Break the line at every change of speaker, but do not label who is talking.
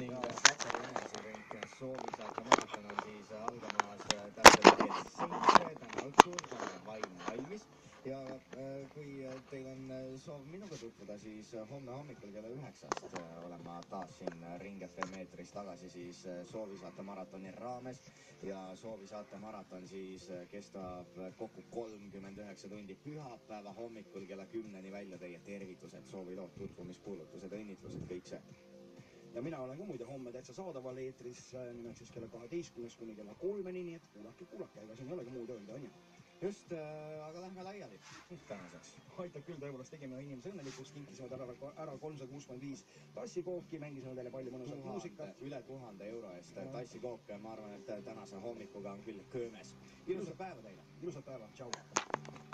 ning Saksa eneserink Soovisaarte maraton on siis algamas täpselt kell 7 täna õhtul, on vaim valmis. Ja kui teil on soov minuga tutvuda, siis homme hommikul kella 9 olen ma taas siin Ring FM eetris tagasi siis Soovisaarte maratoni raames. Ja Soovisaarte maraton siis kestab kokku 39 tundi pühapäeva hommikul kella 10 välja teie tervitused, soovilood, tutvumiskuulutused, õnnitlused, kõik see. Ja mina olen ka muide homme täitsa saadaval eetris, nimelt siis kella 12 kuni kella 3, nii et kuulake, ega siin ei olegi muud öelda, on ju. Just, aga lähme laiali tänaseks. Aitab küll, tõepoolest tegime inimese õnnelikuks, kinkisime ära 365 tassikooki, mängisime teile palju mõnusat muusikat. Üle 1000 euro eest tassikooke, ma arvan, et tänase hommikuga on küll köömes. Ilusat päeva teile, ilusat päeva, tšau!